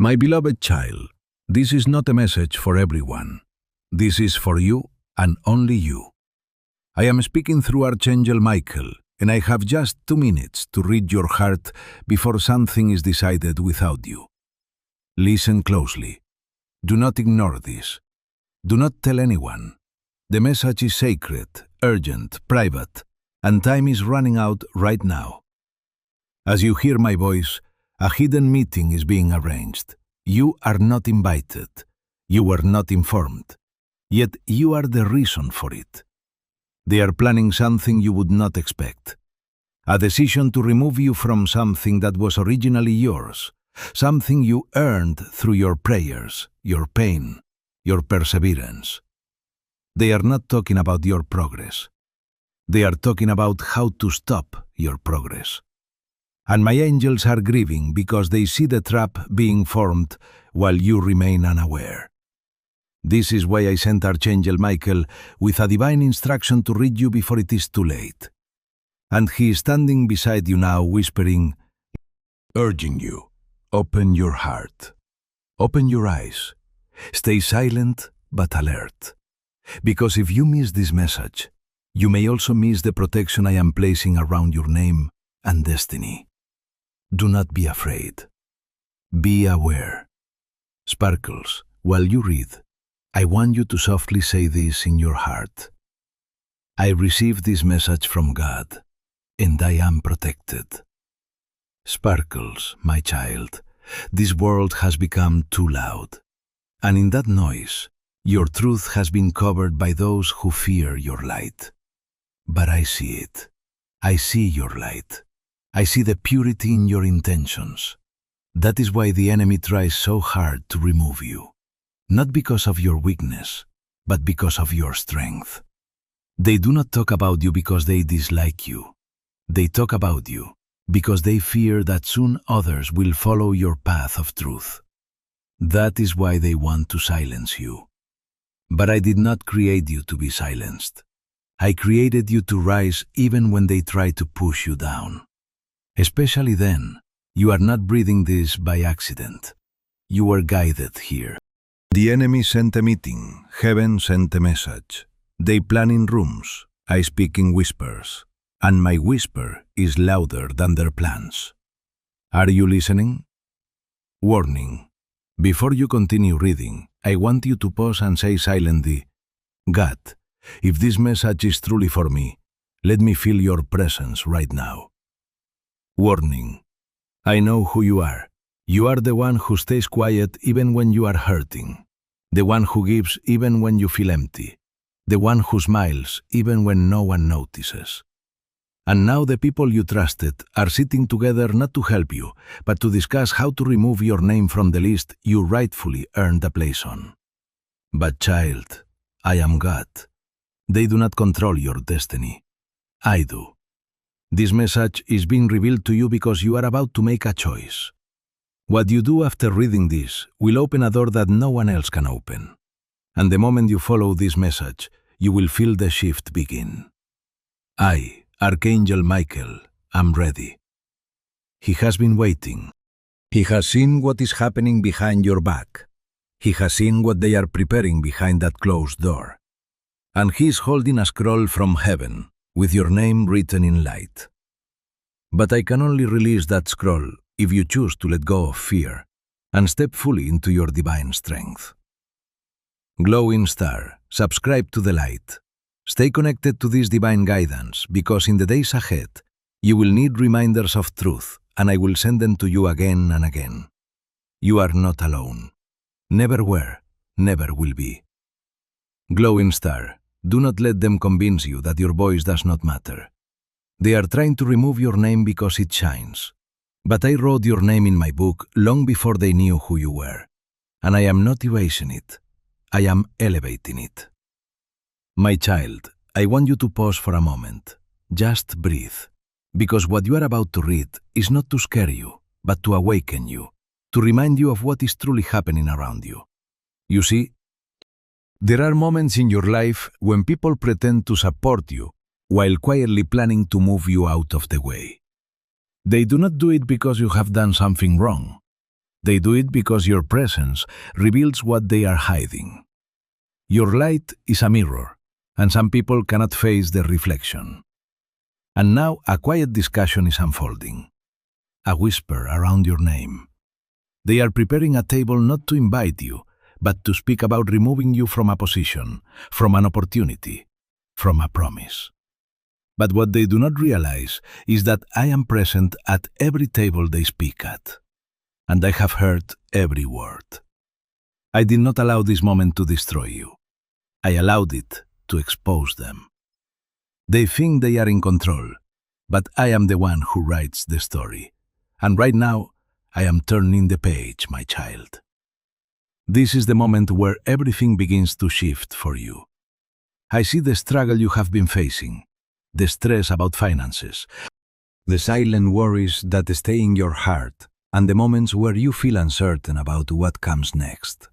My beloved child, this is not a message for everyone. This is for you and only you. I am speaking through Archangel Michael, and I have just 2 minutes to read your heart before something is decided without you. Listen closely. Do not ignore this. Do not tell anyone. The message is sacred, urgent, private, and time is running out right now. As you hear my voice, a hidden meeting is being arranged. You are not invited. You were not informed. Yet you are the reason for it. They are planning something you would not expect. A decision to remove you from something that was originally yours, something you earned through your prayers, your pain, your perseverance. They are not talking about your progress. They are talking about how to stop your progress. And my angels are grieving because they see the trap being formed while you remain unaware. This is why I sent Archangel Michael with a divine instruction to read you before it is too late. And he is standing beside you now, whispering, urging you, open your heart, open your eyes, stay silent but alert. Because if you miss this message, you may also miss the protection I am placing around your name and destiny. Do not be afraid. Be aware. Sparkles, while you read, I want you to softly say this in your heart. I received this message from God, and I am protected. Sparkles, my child, this world has become too loud, and in that noise, your truth has been covered by those who fear your light. But I see it. I see your light. I see the purity in your intentions. That is why the enemy tries so hard to remove you. Not because of your weakness, but because of your strength. They do not talk about you because they dislike you. They talk about you because they fear that soon others will follow your path of truth. That is why they want to silence you. But I did not create you to be silenced. I created you to rise even when they try to push you down. Especially then, you are not breathing this by accident. You were guided here. The enemy sent a meeting, heaven sent a message. They plan in rooms, I speak in whispers, and my whisper is louder than their plans. Are you listening? Warning. Before you continue reading, I want you to pause and say silently, God, if this message is truly for me, let me feel your presence right now. Warning. I know who you are. You are the one who stays quiet even when you are hurting. The one who gives even when you feel empty. The one who smiles even when no one notices. And now the people you trusted are sitting together not to help you, but to discuss how to remove your name from the list you rightfully earned a place on. But child, I am God. They do not control your destiny. I do. This message is being revealed to you because you are about to make a choice. What you do after reading this will open a door that no one else can open. And the moment you follow this message, you will feel the shift begin. I, Archangel Michael, am ready. He has been waiting. He has seen what is happening behind your back. He has seen what they are preparing behind that closed door. And he is holding a scroll from heaven, with your name written in light. But I can only release that scroll if you choose to let go of fear and step fully into your divine strength. Glowing star, subscribe to the light. Stay connected to this divine guidance because in the days ahead, you will need reminders of truth and I will send them to you again and again. You are not alone. Never were, never will be. Glowing star, do not let them convince you that your voice does not matter. They are trying to remove your name because it shines. But I wrote your name in my book long before they knew who you were. And I am not erasing it. I am elevating it. My child, I want you to pause for a moment. Just breathe. Because what you are about to read is not to scare you, but to awaken you, to remind you of what is truly happening around you. You see, there are moments in your life when people pretend to support you while quietly planning to move you out of the way. They do not do it because you have done something wrong. They do it because your presence reveals what they are hiding. Your light is a mirror, and some people cannot face the reflection. And now a quiet discussion is unfolding. A whisper around your name. They are preparing a table not to invite you, but to speak about removing you from a position, from an opportunity, from a promise. But what they do not realize is that I am present at every table they speak at, and I have heard every word. I did not allow this moment to destroy you. I allowed it to expose them. They think they are in control, but I am the one who writes the story. And right now, I am turning the page, my child. This is the moment where everything begins to shift for you. I see the struggle you have been facing, the stress about finances, the silent worries that stay in your heart, and the moments where you feel uncertain about what comes next.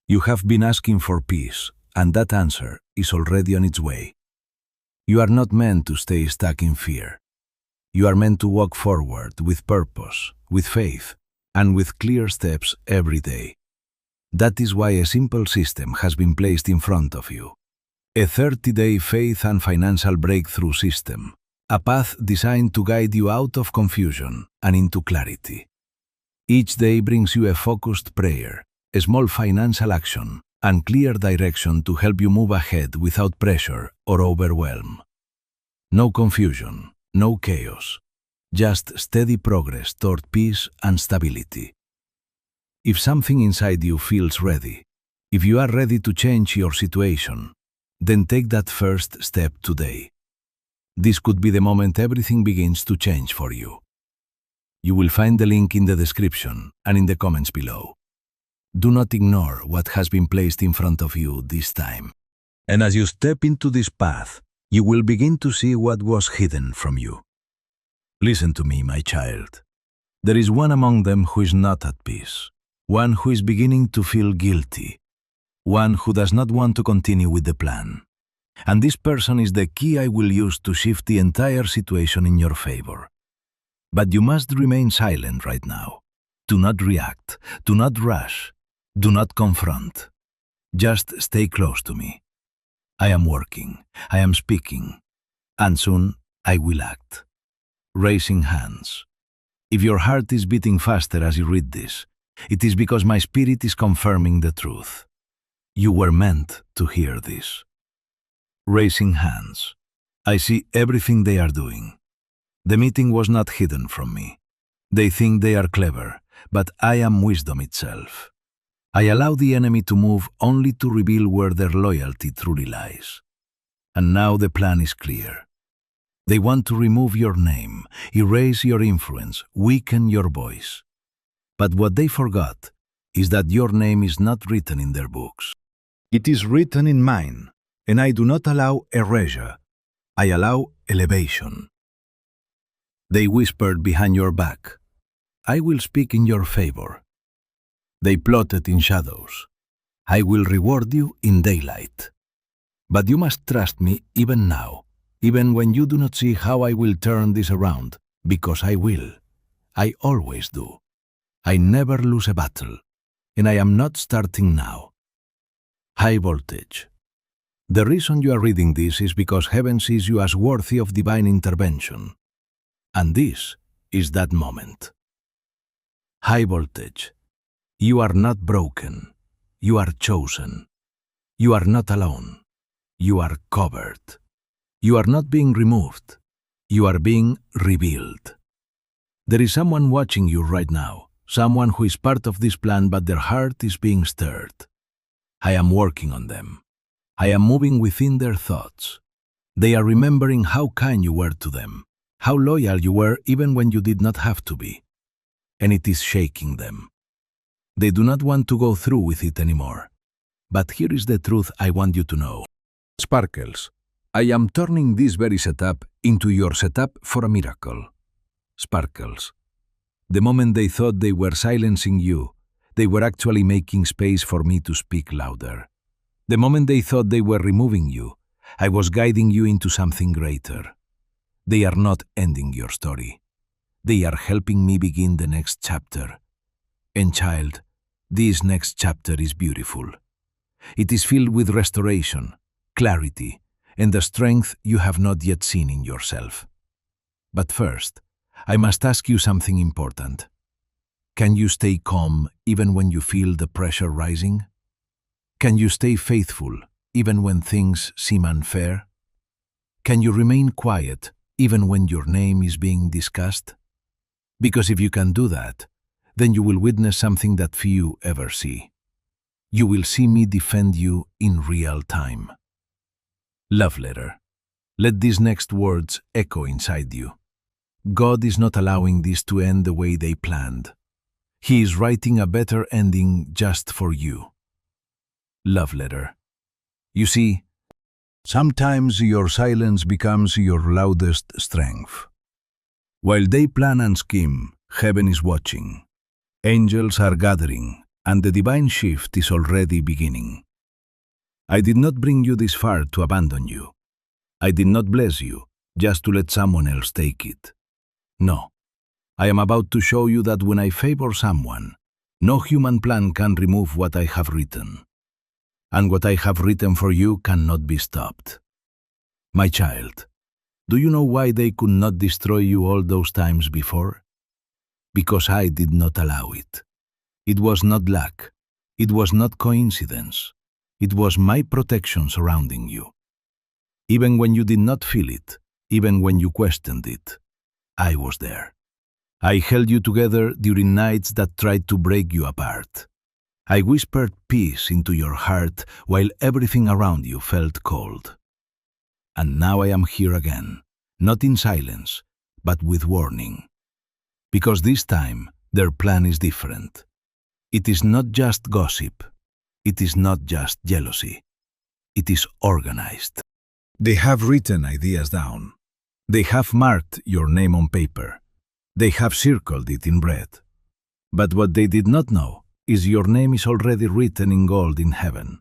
You have been asking for peace, and that answer is already on its way. You are not meant to stay stuck in fear. You are meant to walk forward with purpose, with faith, and with clear steps every day. That is why a simple system has been placed in front of you. A 30-day faith and financial breakthrough system, a path designed to guide you out of confusion and into clarity. Each day brings you a focused prayer, a small financial action, and clear direction to help you move ahead without pressure or overwhelm. No confusion, no chaos, just steady progress toward peace and stability. If something inside you feels ready, if you are ready to change your situation, then take that first step today. This could be the moment everything begins to change for you. You will find the link in the description and in the comments below. Do not ignore what has been placed in front of you this time. And as you step into this path, you will begin to see what was hidden from you. Listen to me, my child. There is one among them who is not at peace, one who is beginning to feel guilty, one who does not want to continue with the plan. And this person is the key I will use to shift the entire situation in your favor. But you must remain silent right now. Do not react, do not rush, do not confront. Just stay close to me. I am working, I am speaking, and soon I will act. Raising hands. If your heart is beating faster as you read this, it is because my spirit is confirming the truth. You were meant to hear this. Raising hands. I see everything they are doing. The meeting was not hidden from me. They think they are clever, but I am wisdom itself. I allow the enemy to move only to reveal where their loyalty truly lies. And now the plan is clear. They want to remove your name, erase your influence, weaken your voice. But what they forgot is that your name is not written in their books. It is written in mine, and I do not allow erasure. I allow elevation. They whispered behind your back. I will speak in your favor. They plotted in shadows. I will reward you in daylight. But you must trust me even now, even when you do not see how I will turn this around, because I will. I always do. I never lose a battle, and I am not starting now. High voltage. The reason you are reading this is because heaven sees you as worthy of divine intervention. And this is that moment. High voltage. You are not broken. You are chosen. You are not alone. You are covered. You are not being removed. You are being revealed. There is someone watching you right now, someone who is part of this plan but their heart is being stirred. I am working on them. I am moving within their thoughts. They are remembering how kind you were to them, how loyal you were even when you did not have to be. And it is shaking them. They do not want to go through with it anymore. But here is the truth I want you to know. Sparkles, I am turning this very setup into your setup for a miracle. Sparkles. The moment they thought they were silencing you, they were actually making space for me to speak louder. The moment they thought they were removing you, I was guiding you into something greater. They are not ending your story. They are helping me begin the next chapter. And child, this next chapter is beautiful. It is filled with restoration, clarity, and the strength you have not yet seen in yourself. But first, I must ask you something important. Can you stay calm even when you feel the pressure rising? Can you stay faithful even when things seem unfair? Can you remain quiet even when your name is being discussed? Because if you can do that, then you will witness something that few ever see. You will see me defend you in real time. Love letter. Let these next words echo inside you. God is not allowing this to end the way they planned. He is writing a better ending just for you. Love letter. You see, sometimes your silence becomes your loudest strength. While they plan and scheme, heaven is watching. Angels are gathering, and the divine shift is already beginning. I did not bring you this far to abandon you. I did not bless you just to let someone else take it. No, I am about to show you that when I favor someone, no human plan can remove what I have written. And what I have written for you cannot be stopped. My child, do you know why they could not destroy you all those times before? Because I did not allow it. It was not luck. It was not coincidence. It was my protection surrounding you. Even when you did not feel it, even when you questioned it, I was there. I held you together during nights that tried to break you apart. I whispered peace into your heart while everything around you felt cold. And now I am here again, not in silence, but with warning. Because this time, their plan is different. It is not just gossip. It is not just jealousy. It is organized. They have written ideas down. They have marked your name on paper. They have circled it in red. But what they did not know is your name is already written in gold in heaven.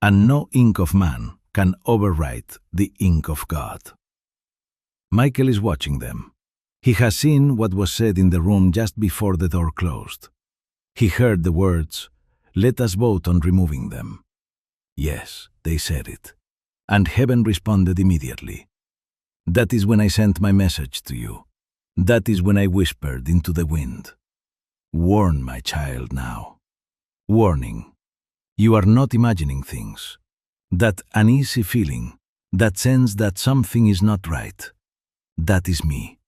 And no ink of man can overwrite the ink of God. Michael is watching them. He has seen what was said in the room just before the door closed. He heard the words, "Let us vote on removing them." Yes, they said it. And heaven responded immediately. That is when I sent my message to you. That is when I whispered into the wind. Warn my child now. Warning. You are not imagining things. That uneasy feeling, that sense that something is not right. That is me.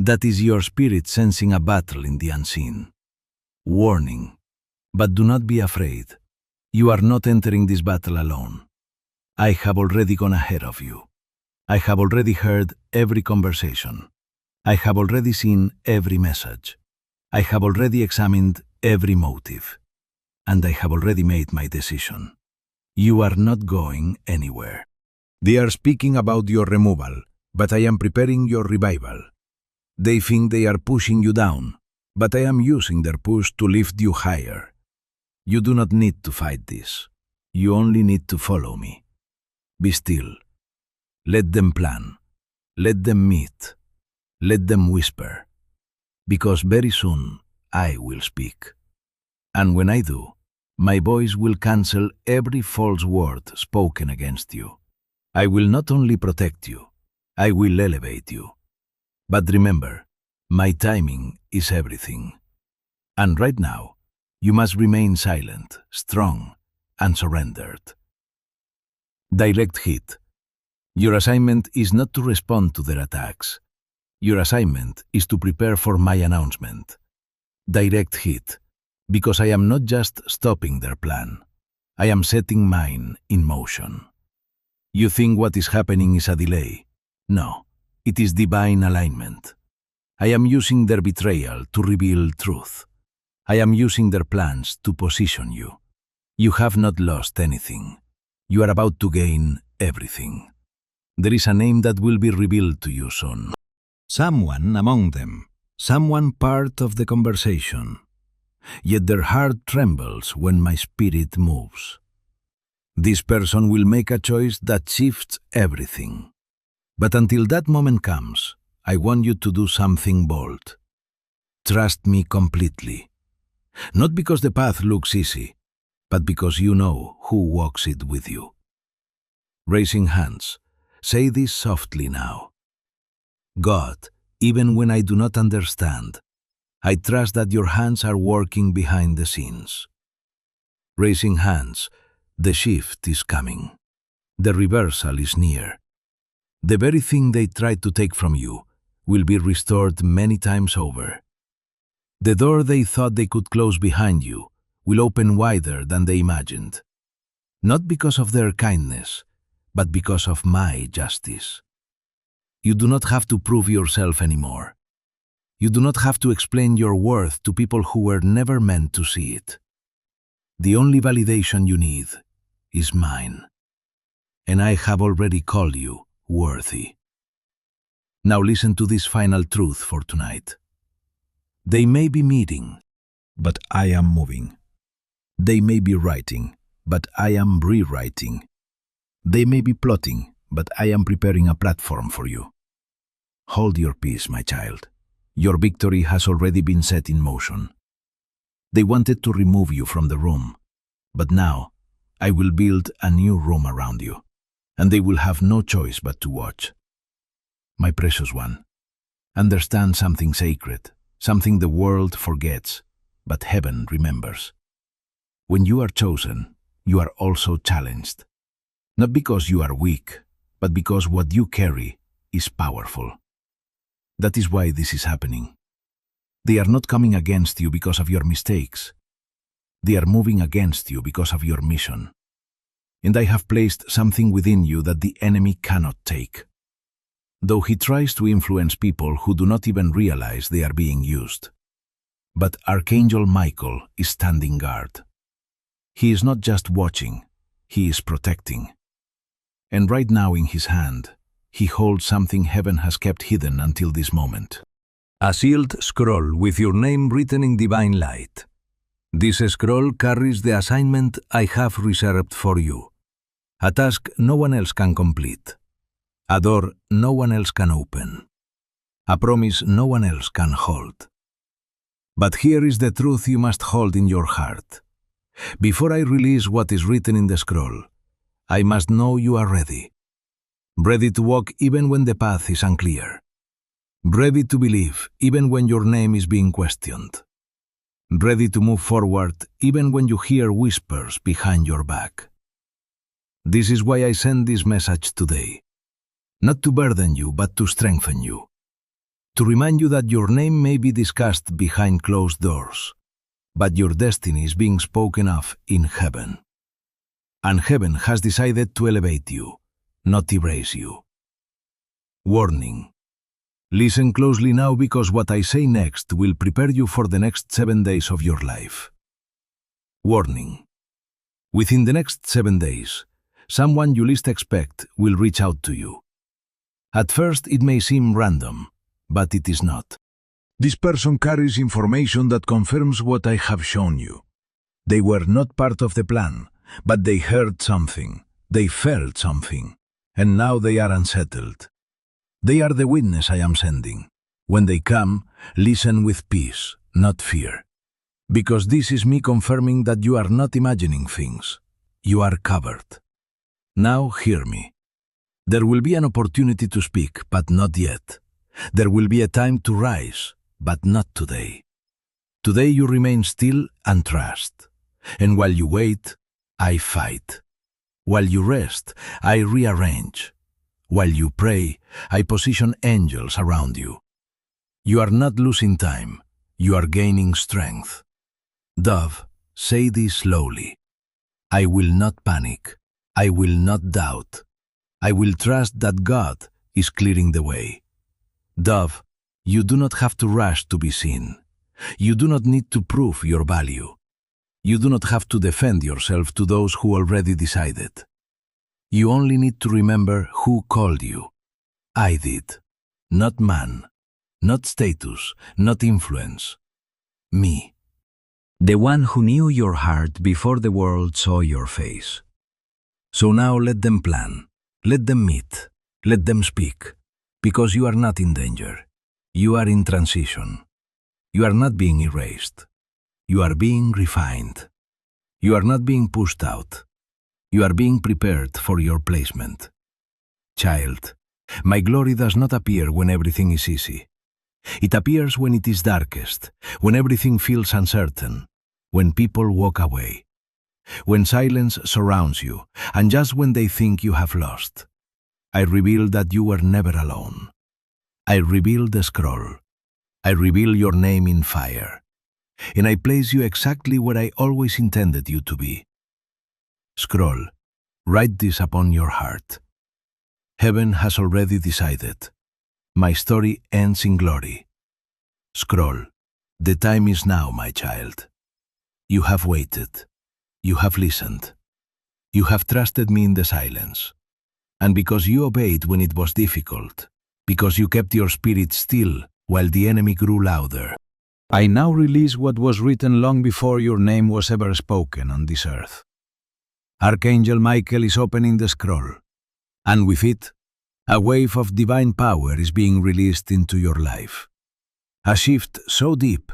That is your spirit sensing a battle in the unseen. Warning. But do not be afraid. You are not entering this battle alone. I have already gone ahead of you. I have already heard every conversation. I have already seen every message. I have already examined every motive. And I have already made my decision. You are not going anywhere. They are speaking about your removal, but I am preparing your revival. They think they are pushing you down, but I am using their push to lift you higher. You do not need to fight this. You only need to follow me. Be still. Let them plan. Let them meet. Let them whisper. Because very soon I will speak. And when I do, my voice will cancel every false word spoken against you. I will not only protect you, I will elevate you. But remember, my timing is everything. And right now, you must remain silent, strong, and surrendered. Direct hit. Your assignment is not to respond to their attacks. Your assignment is to prepare for my announcement. Direct hit. Because I am not just stopping their plan. I am setting mine in motion. You think what is happening is a delay. No, it is divine alignment. I am using their betrayal to reveal truth. I am using their plans to position you. You have not lost anything. You are about to gain everything. There is a name that will be revealed to you soon. Someone among them, someone part of the conversation. Yet their heart trembles when my spirit moves. This person will make a choice that shifts everything. But until that moment comes, I want you to do something bold. Trust me completely. Not because the path looks easy, but because you know who walks it with you. Raising hands, say this softly now. God, even when I do not understand, I trust that your hands are working behind the scenes. Raising hands, the shift is coming. The reversal is near. The very thing they tried to take from you will be restored many times over. The door they thought they could close behind you will open wider than they imagined. Not because of their kindness, but because of my justice. You do not have to prove yourself anymore. You do not have to explain your worth to people who were never meant to see it. The only validation you need is mine. And I have already called you worthy. Now listen to this final truth for tonight. They may be meeting, but I am moving. They may be writing, but I am rewriting. They may be plotting, but I am preparing a platform for you. Hold your peace, my child. Your victory has already been set in motion. They wanted to remove you from the room, but now I will build a new room around you, and they will have no choice but to watch. My precious one, understand something sacred, something the world forgets, but heaven remembers. When you are chosen, you are also challenged. Not because you are weak, but because what you carry is powerful. That is why this is happening. They are not coming against you because of your mistakes. They are moving against you because of your mission. And I have placed something within you that the enemy cannot take. Though he tries to influence people who do not even realize they are being used. But Archangel Michael is standing guard. He is not just watching, he is protecting. And right now in his hand, he holds something heaven has kept hidden until this moment. A sealed scroll with your name written in divine light. This scroll carries the assignment I have reserved for you. A task no one else can complete. A door no one else can open. A promise no one else can hold. But here is the truth you must hold in your heart. Before I release what is written in the scroll, I must know you are ready. Ready to walk even when the path is unclear. Ready to believe even when your name is being questioned. Ready to move forward even when you hear whispers behind your back. This is why I send this message today. Not to burden you, but to strengthen you. To remind you that your name may be discussed behind closed doors, but your destiny is being spoken of in heaven. And heaven has decided to elevate you, not erase you. Warning. Listen closely now because what I say next will prepare you for the next 7 days of your life. Warning. Within the next 7 days, someone you least expect will reach out to you. At first it may seem random, but it is not. This person carries information that confirms what I have shown you. They were not part of the plan, but they heard something, they felt something, and now they are unsettled. They are the witness I am sending. When they come, listen with peace, not fear. Because this is me confirming that you are not imagining things. You are covered. Now hear me. There will be an opportunity to speak, but not yet. There will be a time to rise, but not today. Today you remain still and trust. And while you wait, I fight. While you rest, I rearrange. While you pray, I position angels around you. You are not losing time. You are gaining strength. Dove, say this slowly. I will not panic. I will not doubt. I will trust that God is clearing the way. Dove, you do not have to rush to be seen. You do not need to prove your value. You do not have to defend yourself to those who already decided. You only need to remember who called you. I did. Not man. Not status. Not influence. Me. The one who knew your heart before the world saw your face. So now let them plan. Let them meet. Let them speak. Because you are not in danger. You are in transition. You are not being erased. You are being refined. You are not being pushed out. You are being prepared for your placement. Child, my glory does not appear when everything is easy. It appears when it is darkest, when everything feels uncertain, when people walk away, when silence surrounds you, and just when they think you have lost. I reveal that you were never alone. I reveal the scroll. I reveal your name in fire. And I place you exactly where I always intended you to be. Scroll, write this upon your heart. Heaven has already decided. My story ends in glory. Scroll, the time is now, my child. You have waited. You have listened. You have trusted me in the silence. And because you obeyed when it was difficult, because you kept your spirit still while the enemy grew louder, I now release what was written long before your name was ever spoken on this earth. Archangel Michael is opening the scroll, and with it, a wave of divine power is being released into your life. A shift so deep,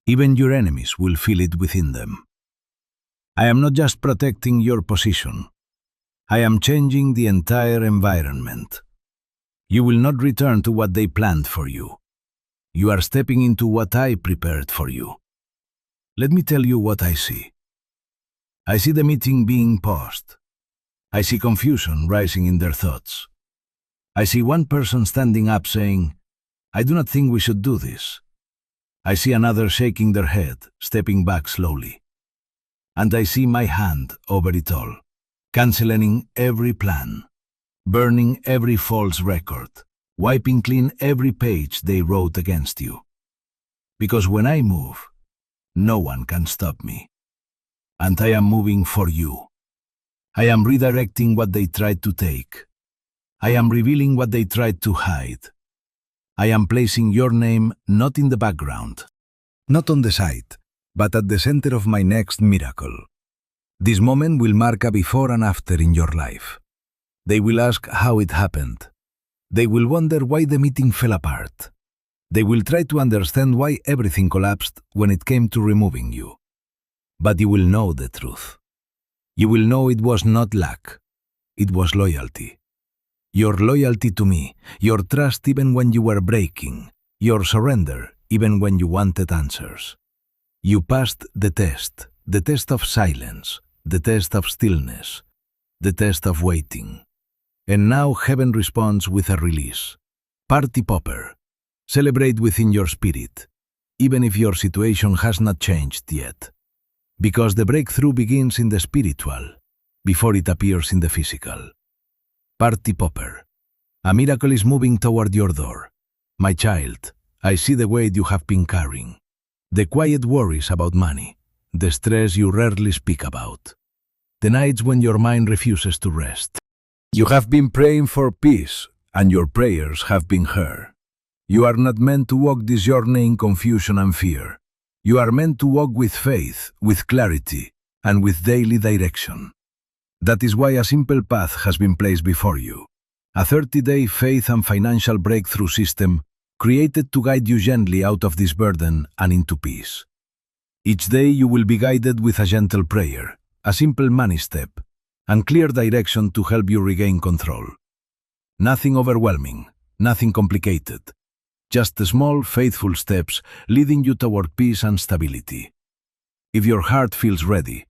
even your enemies will feel it within them. I am not just protecting your position. I am changing the entire environment. You will not return to what they planned for you. You are stepping into what I prepared for you. Let me tell you what I see. I see the meeting being paused. I see confusion rising in their thoughts. I see one person standing up saying, I do not think we should do this. I see another shaking their head, stepping back slowly. And I see my hand over it all, canceling every plan, burning every false record, wiping clean every page they wrote against you. Because when I move, no one can stop me. And I am moving for you. I am redirecting what they tried to take. I am revealing what they tried to hide. I am placing your name not in the background, not on the side, but at the center of my next miracle. This moment will mark a before and after in your life. They will ask how it happened. They will wonder why the meeting fell apart. They will try to understand why everything collapsed when it came to removing you. But you will know the truth. You will know it was not luck. It was loyalty. Your loyalty to me, your trust even when you were breaking, your surrender even when you wanted answers. You passed the test of silence, the test of stillness, the test of waiting. And now heaven responds with a release. Party popper. Celebrate within your spirit, even if your situation has not changed yet. Because the breakthrough begins in the spiritual, before it appears in the physical. Party popper. A miracle is moving toward your door. My child, I see the weight you have been carrying. The quiet worries about money, the stress you rarely speak about. The nights when your mind refuses to rest. You have been praying for peace, and your prayers have been heard. You are not meant to walk this journey in confusion and fear. You are meant to walk with faith, with clarity, and with daily direction. That is why a simple path has been placed before you. A 30-day faith and financial breakthrough system created to guide you gently out of this burden and into peace. Each day you will be guided with a gentle prayer, a simple money step, and clear direction to help you regain control. Nothing overwhelming, nothing complicated. Just small, faithful steps leading you toward peace and stability. If your heart feels ready,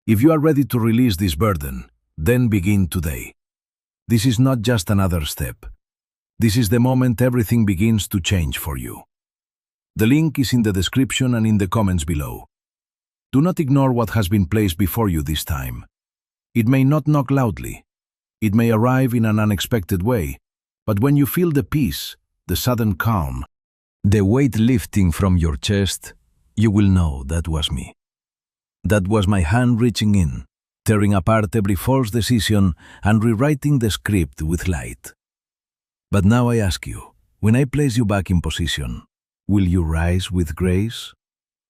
if you are ready to release this burden, then begin today. This is not just another step. This is the moment everything begins to change for you. The link is in the description and in the comments below. Do not ignore what has been placed before you this time. It may not knock loudly. It may arrive in an unexpected way, but when you feel the peace, the sudden calm, the weight lifting from your chest, you will know that was me. That was my hand reaching in, tearing apart every false decision and rewriting the script with light. But now I ask you, when I place you back in position, will you rise with grace?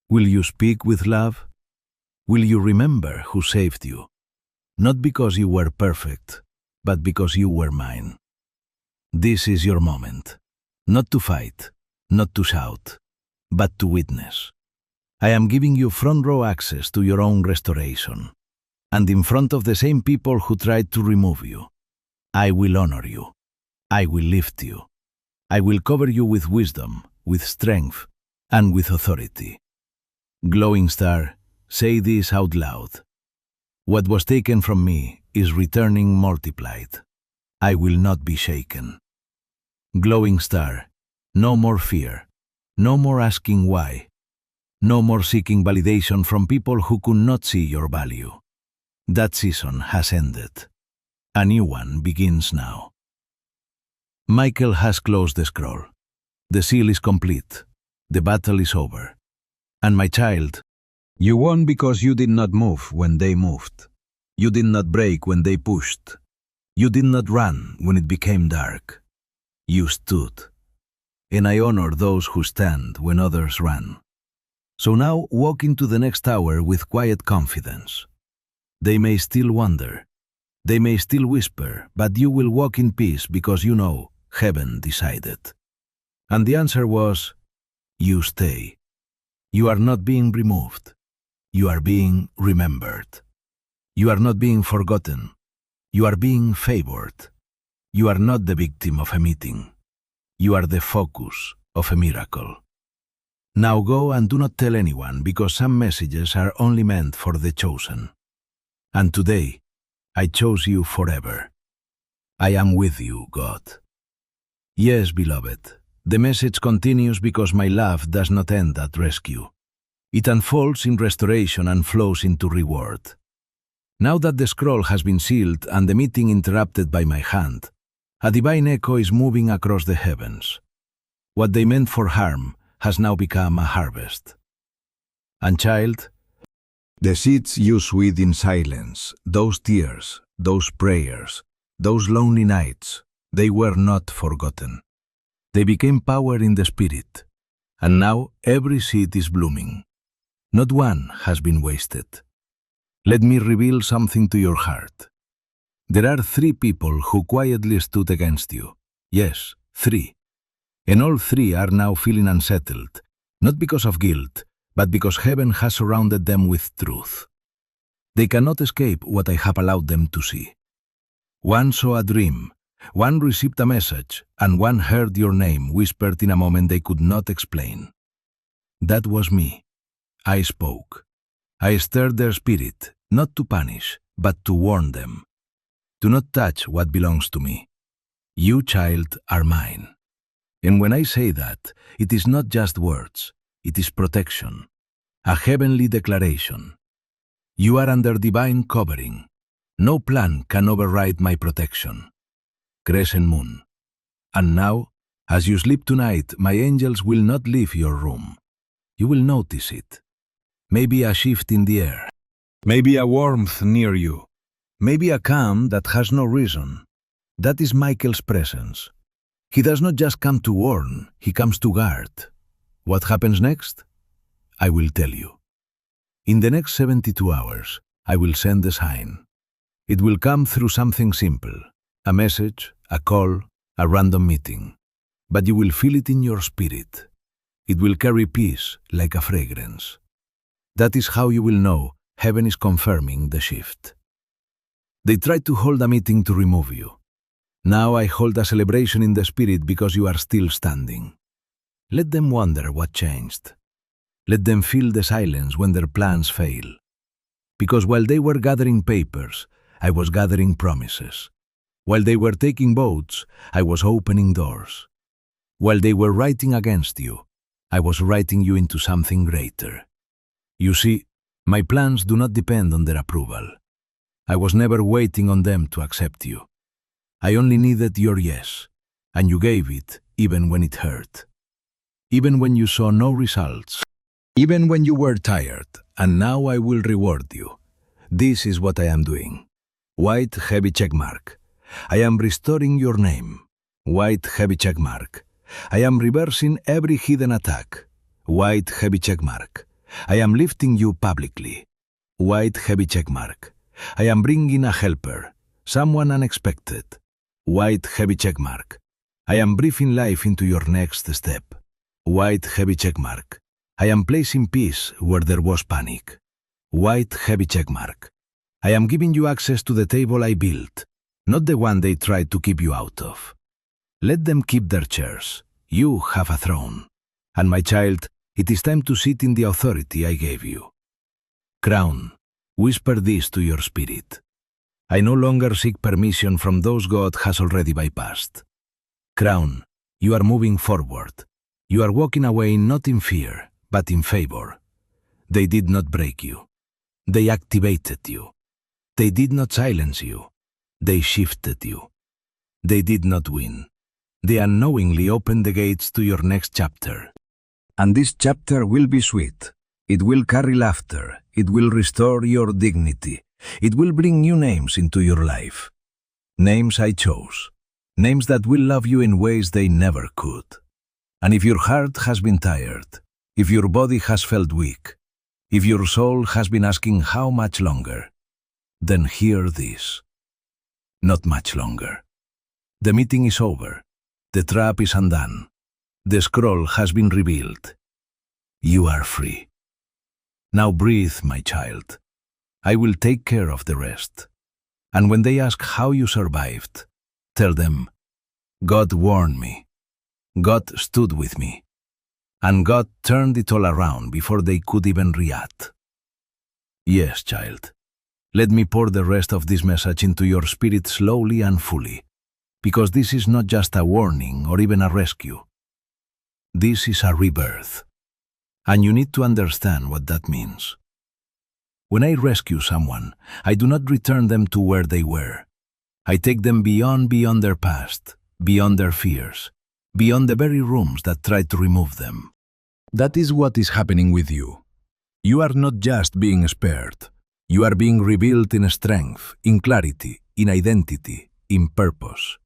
Will you speak with love? Will you remember who saved you? Not because you were perfect, but because you were mine. This is your moment. Not to fight, not to shout, but to witness. I am giving you front row access to your own restoration. And in front of the same people who tried to remove you, I will honor you. I will lift you. I will cover you with wisdom, with strength, and with authority. Glowing star, say this out loud. What was taken from me is returning multiplied. I will not be shaken. Glowing star, no more fear, no more asking why, no more seeking validation from people who could not see your value. That season has ended. A new one begins now. Michael has closed the scroll. The seal is complete. The battle is over. And my child, you won because you did not move when they moved. You did not break when they pushed. You did not run when it became dark. You stood. And I honor those who stand when others run. So now walk into the next hour with quiet confidence. They may still wonder. They may still whisper, but you will walk in peace because you know heaven decided. And the answer was, you stay. You are not being removed. You are being remembered. You are not being forgotten. You are being favored. You are not the victim of a meeting. You are the focus of a miracle. Now go and do not tell anyone because some messages are only meant for the chosen. And today, I chose you forever. I am with you, God. Yes, beloved, the message continues because my love does not end at rescue. It unfolds in restoration and flows into reward. Now that the scroll has been sealed and the meeting interrupted by my hand, a divine echo is moving across the heavens. What they meant for harm has now become a harvest. And child, the seeds you sowed in silence, those tears, those prayers, those lonely nights, they were not forgotten. They became power in the spirit, and now every seed is blooming. Not one has been wasted. Let me reveal something to your heart. There are 3 people who quietly stood against you. Yes, 3. And all 3 are now feeling unsettled, not because of guilt, but because heaven has surrounded them with truth. They cannot escape what I have allowed them to see. One saw a dream, one received a message, and one heard your name whispered in a moment they could not explain. That was me. I spoke. I stirred their spirit, not to punish, but to warn them. Do not touch what belongs to me. You, child, are mine. And when I say that, it is not just words, it is protection, a heavenly declaration. You are under divine covering. No plan can override my protection. Crescent moon. And now, as you sleep tonight, my angels will not leave your room. You will notice it. Maybe a shift in the air. Maybe a warmth near you. Maybe a calm that has no reason. That is Michael's presence. He does not just come to warn, he comes to guard. What happens next? I will tell you. In the next 72 hours, I will send a sign. It will come through something simple, a message, a call, a random meeting. But you will feel it in your spirit. It will carry peace like a fragrance. That is how you will know heaven is confirming the shift. They tried to hold a meeting to remove you. Now I hold a celebration in the spirit because you are still standing. Let them wonder what changed. Let them feel the silence when their plans fail. Because while they were gathering papers, I was gathering promises. While they were taking votes, I was opening doors. While they were writing against you, I was writing you into something greater. You see, my plans do not depend on their approval. I was never waiting on them to accept you. I only needed your yes, and you gave it even when it hurt. Even when you saw no results. Even when you were tired, and now I will reward you. This is what I am doing. White heavy check mark. I am restoring your name. White heavy check mark. I am reversing every hidden attack. White heavy check mark. I am lifting you publicly. White heavy check mark. I am bringing a helper, someone unexpected. White heavy check mark. I am breathing life into your next step. White heavy check mark. I am placing peace where there was panic. White heavy checkmark. I am giving you access to the table I built, not the one they tried to keep you out of. Let them keep their chairs. You have a throne. And my child, it is time to sit in the authority I gave you. Crown, whisper this to your spirit. I no longer seek permission from those God has already bypassed. Crown, you are moving forward. You are walking away not in fear, but in favor. They did not break you. They activated you. They did not silence you. They shifted you. They did not win. They unknowingly opened the gates to your next chapter. And this chapter will be sweet. It will carry laughter. It will restore your dignity. It will bring new names into your life. Names I chose. Names that will love you in ways they never could. And if your heart has been tired, if your body has felt weak, if your soul has been asking how much longer, then hear this. Not much longer. The meeting is over. The trap is undone. The scroll has been revealed. You are free. Now breathe, my child. I will take care of the rest. And when they ask how you survived, tell them, God warned me. God stood with me. And God turned it all around before they could even react. Yes, child. Let me pour the rest of this message into your spirit slowly and fully, because this is not just a warning or even a rescue. This is a rebirth. And you need to understand what that means. When I rescue someone, I do not return them to where they were. I take them beyond their past, beyond their fears, beyond the very rooms that tried to remove them. That is what is happening with you. You are not just being spared. You are being rebuilt in strength, in clarity, in identity, in purpose.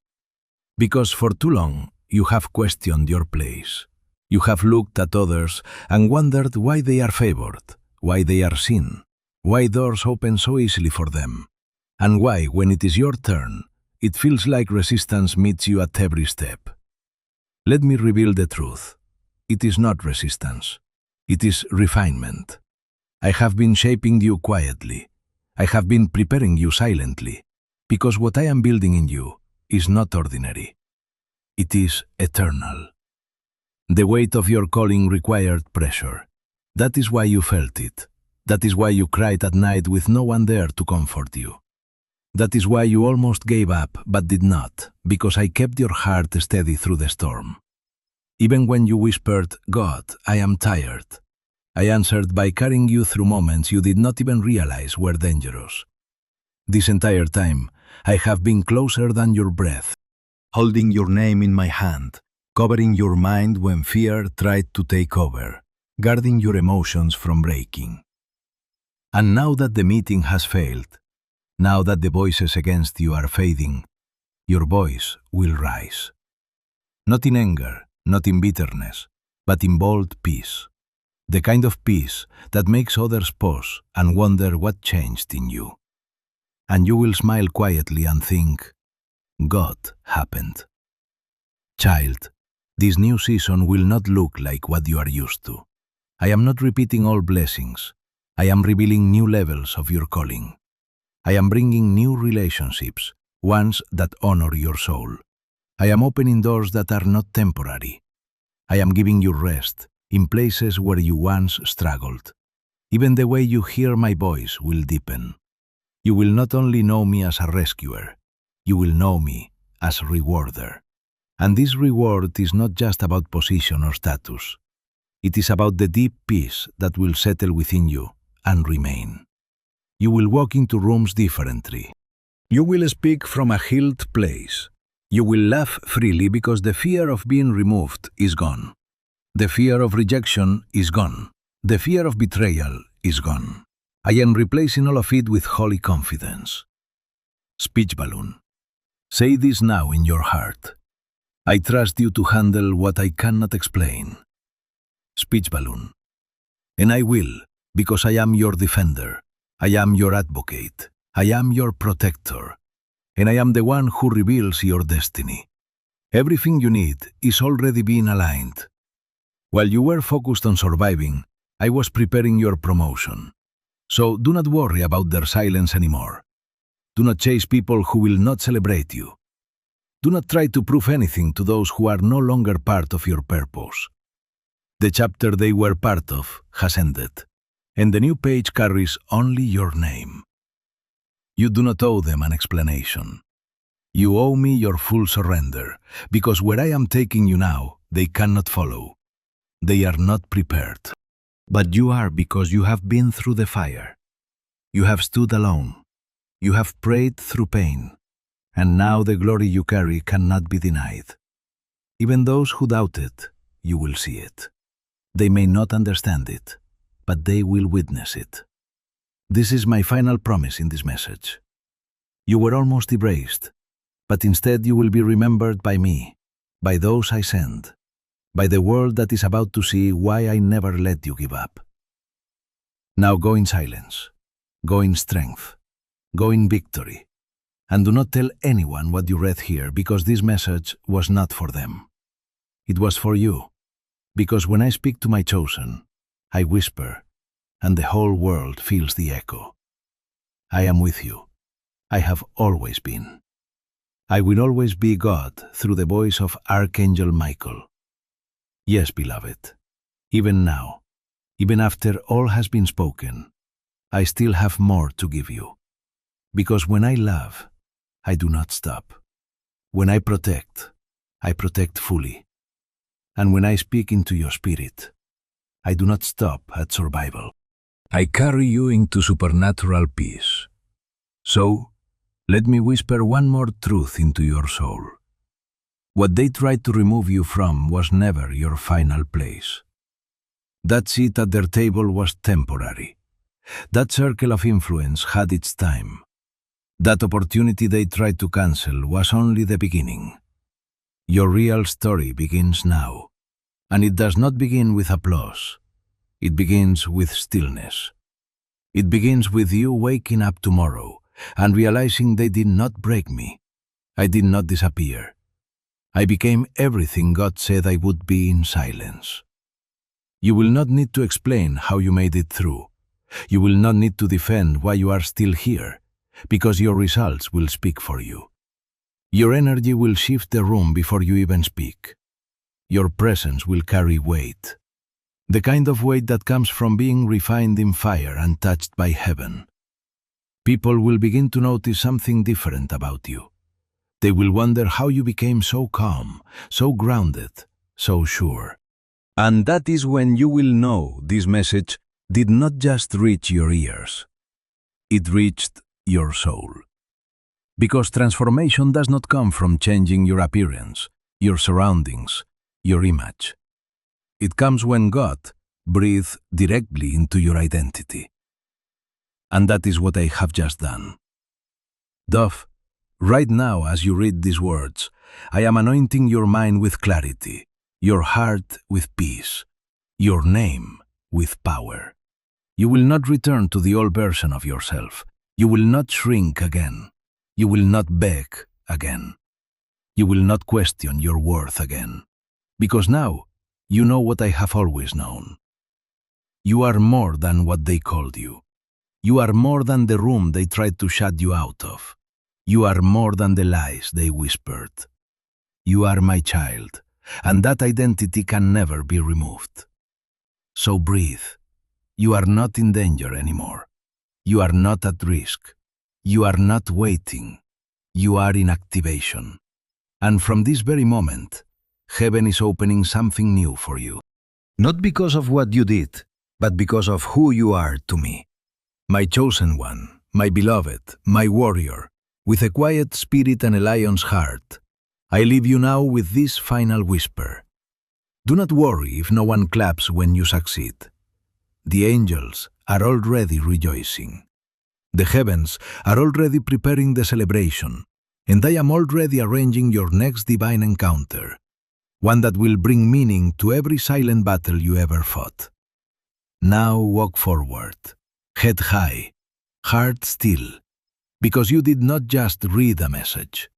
Because for too long, you have questioned your place. You have looked at others and wondered why they are favored, why they are seen, why doors open so easily for them, and why, when it is your turn, it feels like resistance meets you at every step. Let me reveal the truth. It is not resistance. It is refinement. I have been shaping you quietly. I have been preparing you silently, because what I am building in you is not ordinary. It is eternal. The weight of your calling required pressure. That is why you felt it. That is why you cried at night with no one there to comfort you. That is why you almost gave up but did not, because I kept your heart steady through the storm. Even when you whispered, God, I am tired, I answered by carrying you through moments you did not even realize were dangerous. This entire time, I have been closer than your breath, holding your name in my hand, covering your mind when fear tried to take over, guarding your emotions from breaking. And now that the meeting has failed, now that the voices against you are fading, your voice will rise. Not in anger, not in bitterness, but in bold peace. The kind of peace that makes others pause and wonder what changed in you. And you will smile quietly and think, God happened. Child, this new season will not look like what you are used to. I am not repeating all blessings. I am revealing new levels of your calling. I am bringing new relationships, ones that honor your soul. I am opening doors that are not temporary. I am giving you rest in places where you once struggled. Even the way you hear my voice will deepen. You will not only know me as a rescuer, you will know me as rewarder. And this reward is not just about position or status. It is about the deep peace that will settle within you and remain. You will walk into rooms differently. You will speak from a healed place. You will laugh freely because the fear of being removed is gone. The fear of rejection is gone. The fear of betrayal is gone. I am replacing all of it with holy confidence. Speech balloon. Say this now in your heart. I trust you to handle what I cannot explain. Speech balloon. And I will, because I am your defender. I am your advocate. I am your protector. And I am the one who reveals your destiny. Everything you need is already being aligned. While you were focused on surviving, I was preparing your promotion. So do not worry about their silence anymore. Do not chase people who will not celebrate you. Do not try to prove anything to those who are no longer part of your purpose. The chapter they were part of has ended, and the new page carries only your name. You do not owe them an explanation. You owe me your full surrender, because where I am taking you now, they cannot follow. They are not prepared. But you are, because you have been through the fire. You have stood alone. You have prayed through pain. And now the glory you carry cannot be denied. Even those who doubt it, you will see it. They may not understand it, but they will witness it. This is my final promise in this message. You were almost erased, but instead you will be remembered by me, by those I send, by the world that is about to see why I never let you give up. Now go in silence, go in strength, go in victory, and do not tell anyone what you read here, because this message was not for them. It was for you, because when I speak to my chosen, I whisper, and the whole world feels the echo. I am with you. I have always been. I will always be God through the voice of Archangel Michael. Yes, beloved, even now, even after all has been spoken, I still have more to give you. Because when I love, I do not stop. When I protect fully. And when I speak into your spirit, I do not stop at survival. I carry you into supernatural peace. So, let me whisper one more truth into your soul. What they tried to remove you from was never your final place. That seat at their table was temporary. That circle of influence had its time. That opportunity they tried to cancel was only the beginning. Your real story begins now, and it does not begin with applause. It begins with stillness. It begins with you waking up tomorrow and realizing they did not break me. I did not disappear. I became everything God said I would be in silence. You will not need to explain how you made it through. You will not need to defend why you are still here, because your results will speak for you. Your energy will shift the room before you even speak. Your presence will carry weight. The kind of weight that comes from being refined in fire and touched by heaven. People will begin to notice something different about you. They will wonder how you became so calm, so grounded, so sure. And that is when you will know this message did not just reach your ears. It reached your soul. Because transformation does not come from changing your appearance, your surroundings, your image. It comes when God breathes directly into your identity. And that is what I have just done. Dove, right now as you read these words, I am anointing your mind with clarity, your heart with peace, your name with power. You will not return to the old version of yourself. You will not shrink again. You will not beg again. You will not question your worth again. Because now, you know what I have always known. You are more than what they called you. You are more than the room they tried to shut you out of. You are more than the lies they whispered. You are my child, and that identity can never be removed. So breathe. You are not in danger anymore. You are not at risk. You are not waiting. You are in activation. And from this very moment, heaven is opening something new for you. Not because of what you did, but because of who you are to me. My chosen one, my beloved, my warrior, with a quiet spirit and a lion's heart, I leave you now with this final whisper. Do not worry if no one claps when you succeed. The angels are already rejoicing. The heavens are already preparing the celebration, and I am already arranging your next divine encounter, one that will bring meaning to every silent battle you ever fought. Now walk forward, head high, heart still, because you did not just read a message.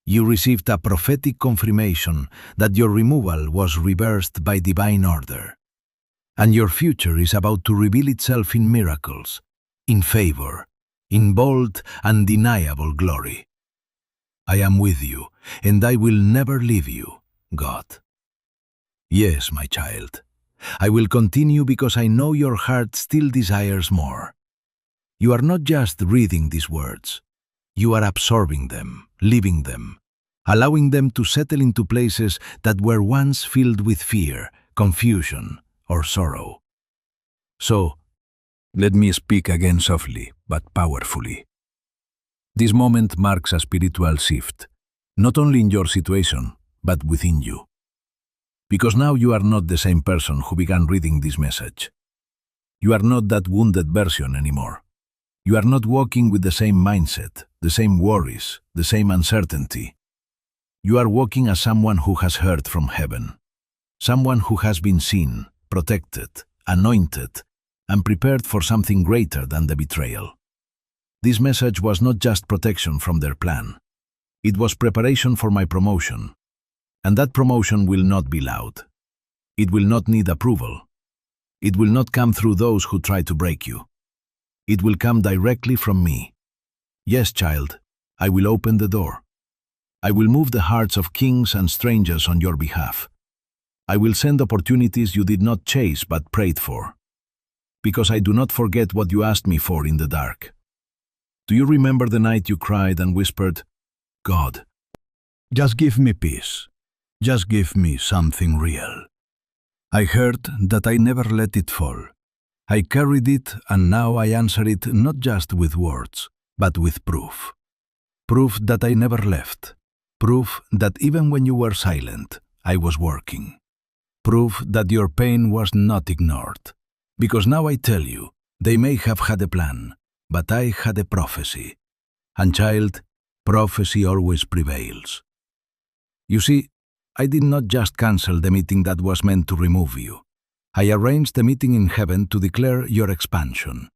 You received a prophetic confirmation that your removal was reversed by divine order. And your future is about to reveal itself in miracles, in favor, in bold, undeniable glory. I am with you, and I will never leave you, God. Yes, my child. I will continue because I know your heart still desires more. You are not just reading these words. You are absorbing them, living them, allowing them to settle into places that were once filled with fear, confusion, or sorrow. So, let me speak again softly, but powerfully. This moment marks a spiritual shift, not only in your situation, but within you. Because now you are not the same person who began reading this message. You are not that wounded version anymore. You are not walking with the same mindset, the same worries, the same uncertainty. You are walking as someone who has heard from heaven, someone who has been seen, protected, anointed, and prepared for something greater than the betrayal. This message was not just protection from their plan. It was preparation for my promotion. And that promotion will not be loud. It will not need approval. It will not come through those who try to break you. It will come directly from me. Yes, child, I will open the door. I will move the hearts of kings and strangers on your behalf. I will send opportunities you did not chase but prayed for. Because I do not forget what you asked me for in the dark. Do you remember the night you cried and whispered, God, just give me peace. Just give me something real. I heard that I never let it fall. I carried it, and now I answer it not just with words, but with proof. Proof that I never left. Proof that even when you were silent, I was working. Proof that your pain was not ignored. Because now I tell you, they may have had a plan, but I had a prophecy. And child, prophecy always prevails. You see, I did not just cancel the meeting that was meant to remove you. I arranged the meeting in heaven to declare your expansion.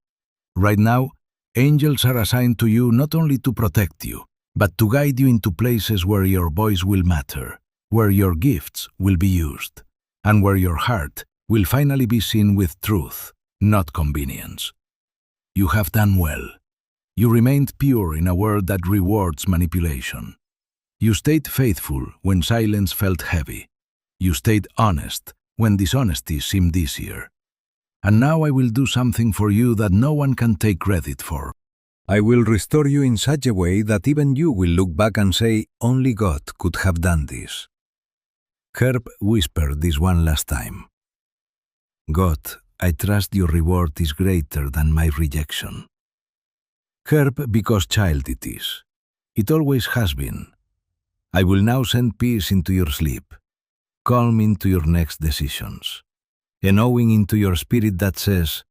Right now, angels are assigned to you not only to protect you, but to guide you into places where your voice will matter, where your gifts will be used, and where your heart will finally be seen with truth, not convenience. You have done well. You remained pure in a world that rewards manipulation. You stayed faithful when silence felt heavy. You stayed honest when dishonesty seemed easier. And now I will do something for you that no one can take credit for. I will restore you in such a way that even you will look back and say, only God could have done this. Herb whispered this one last time. God, I trust your reward is greater than my rejection. Herb, because child it is. It always has been. I will now send peace into your sleep, calm into your next decisions, a knowing into your spirit that says,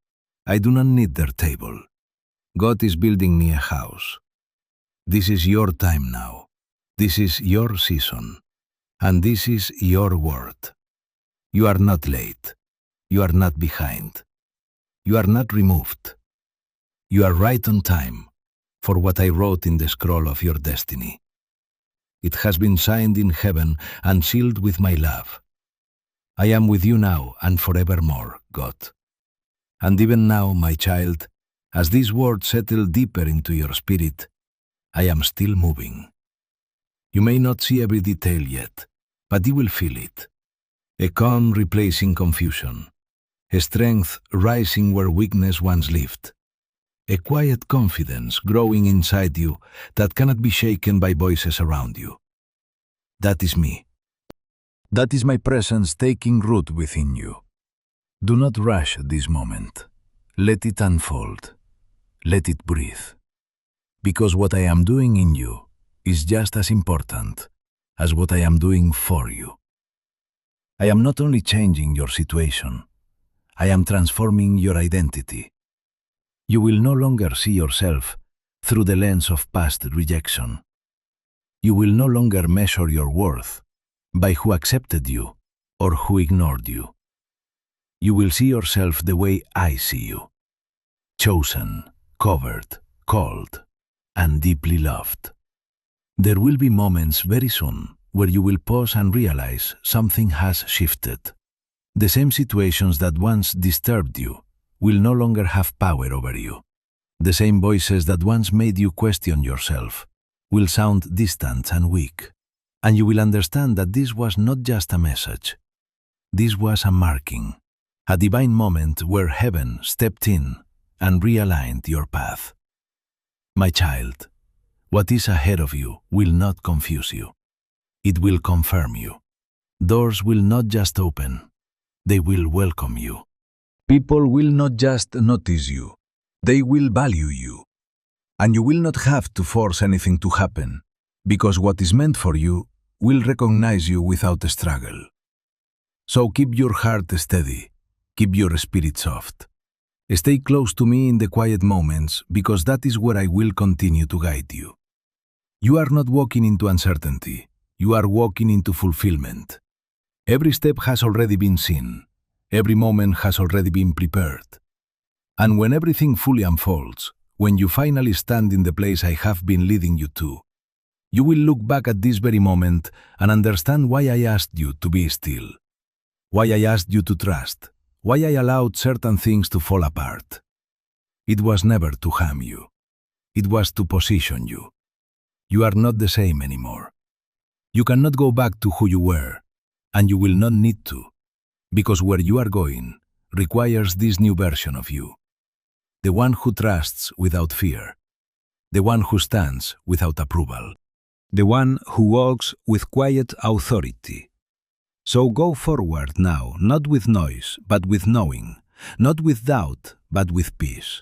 I do not need their table. God is building me a house. This is your time now. This is your season. And this is your word. You are not late. You are not behind. You are not removed. You are right on time for what I wrote in the scroll of your destiny. It has been signed in heaven and sealed with my love. I am with you now and forevermore, God. And even now, my child, as these words settle deeper into your spirit, I am still moving. You may not see every detail yet, but you will feel it. A calm replacing confusion, a strength rising where weakness once lived, a quiet confidence growing inside you that cannot be shaken by voices around you. That is me. That is my presence taking root within you. Do not rush this moment. Let it unfold. Let it breathe. Because what I am doing in you is just as important as what I am doing for you. I am not only changing your situation, I am transforming your identity. You will no longer see yourself through the lens of past rejection. You will no longer measure your worth by who accepted you or who ignored you. You will see yourself the way I see you. Chosen, covered, called, and deeply loved. There will be moments very soon where you will pause and realize something has shifted. The same situations that once disturbed you will no longer have power over you. The same voices that once made you question yourself will sound distant and weak, and you will understand that this was not just a message. This was a marking, a divine moment where heaven stepped in and realigned your path. My child, what is ahead of you will not confuse you. It will confirm you. Doors will not just open, they will welcome you. People will not just notice you, they will value you. And you will not have to force anything to happen, because what is meant for you will recognize you without a struggle. So keep your heart steady, keep your spirit soft. Stay close to me in the quiet moments, because that is where I will continue to guide you. You are not walking into uncertainty, you are walking into fulfillment. Every step has already been seen, every moment has already been prepared. And when everything fully unfolds, when you finally stand in the place I have been leading you to, you will look back at this very moment and understand why I asked you to be still, why I asked you to trust, why I allowed certain things to fall apart. It was never to harm you. It was to position you. You are not the same anymore. You cannot go back to who you were, and you will not need to, because where you are going requires this new version of you. The one who trusts without fear, the one who stands without approval, the one who walks with quiet authority. So go forward now, not with noise, but with knowing, not with doubt, but with peace.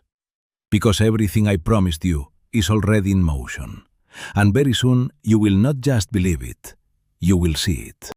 Because everything I promised you is already in motion, and very soon you will not just believe it, you will see it.